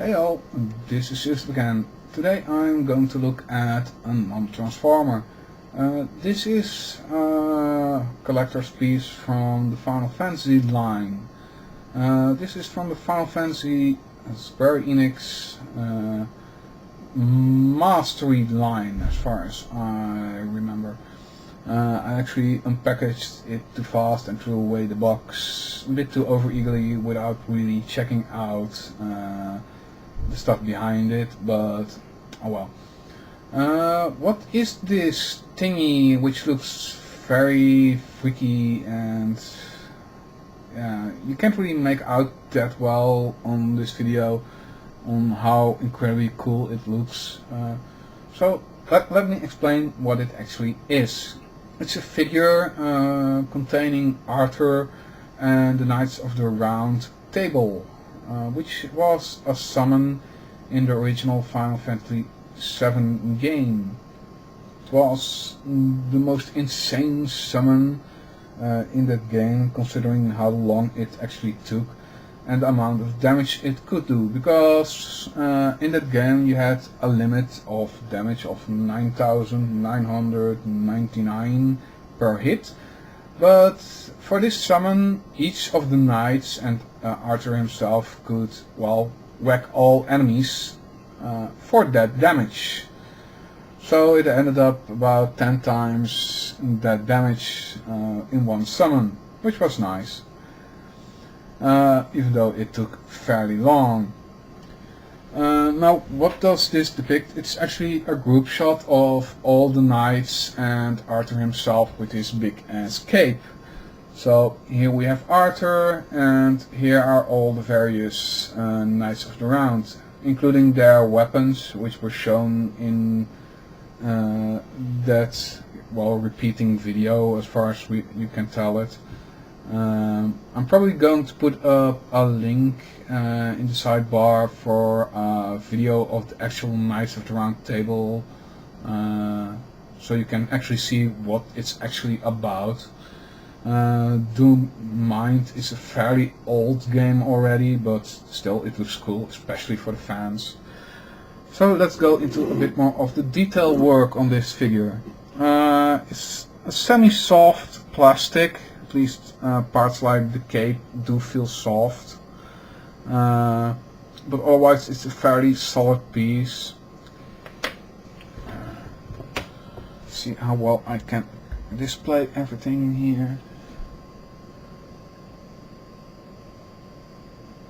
Hey all, this is Eucep again. Today I'm going to look at a non-transformer. This is a collector's piece from the Final Fantasy line. This is from the Final Fantasy Square Enix Mastery line, as far as I remember. I actually unpackaged it too fast and threw away the box a bit too over-eagerly without really checking out the stuff behind it, but oh well. What is this thingy which looks very freaky and you can't really make out that well on this video on how incredibly cool it looks. So let me explain what it actually is. It's a figure containing Arthur and the Knights of the Round Table, which was a summon in the original Final Fantasy VII game. It was the most insane summon in that game, considering how long it actually took and the amount of damage it could do, because in that game you had a limit of damage of 9,999 per hit, but for this summon each of the knights and Arthur himself could, well, whack all enemies for that damage. So it ended up about 10 times that damage in one summon, which was nice. Even though it took fairly long. Now, what does this depict? It's actually a group shot of all the knights and Arthur himself with his big ass cape. So here we have Arthur, and here are all the various Knights of the Round, including their weapons, which were shown in that, well, repeating video as far as you can tell it. I'm probably going to put up a link in the sidebar for a video of the actual Knights of the Round Table, so you can actually see what it's actually about. Do mind, it's a fairly old game already, but still it looks cool, especially for the fans. So let's go into a bit more of the detail work on this figure. It's a semi-soft plastic. At least parts like the cape do feel soft, but otherwise it's a fairly solid piece. See how well I can display everything here.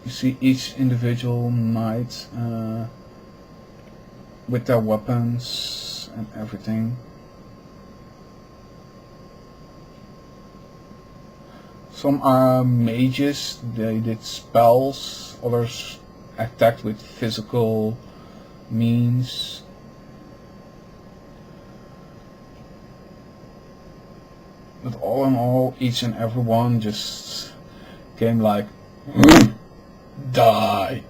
You see each individual knight with their weapons and everything. Some are mages, they did spells, others attacked with physical means. But all in all, each and every one just came like, die!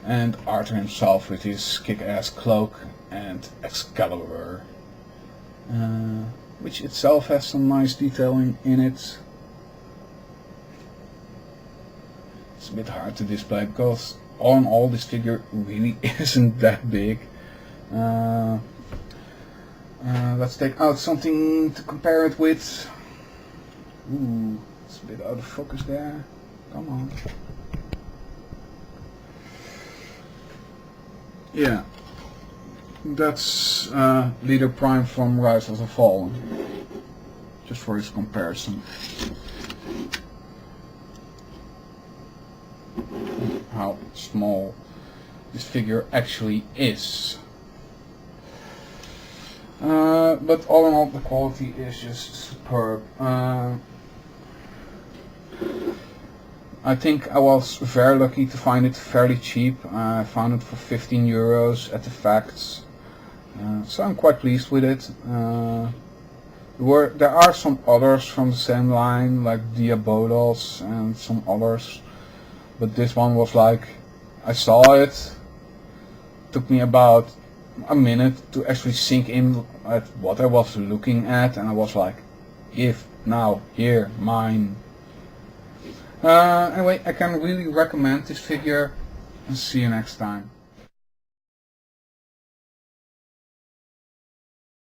And Arthur himself with his kick-ass cloak and Excalibur, which itself has some nice detailing in it. It's a bit hard to display because all in all this figure really isn't that big. Let's take out something to compare it with. Ooh, it's a bit out of focus there. Come on. Yeah, that's Leader Prime from Rise of the Fallen, just for his comparison. How small this figure actually is. But all in all, the quality is just superb. I think I was very lucky to find it fairly cheap. I found it for 15 euros at the Facts, so I'm quite pleased with it. There are some others from the same line, like Diabolos and some others, but this one was like, I saw it, took me about a minute to actually sink in at what I was looking at, and I was like, if, now, here, mine. Anyway, I can really recommend this figure. and see you next time.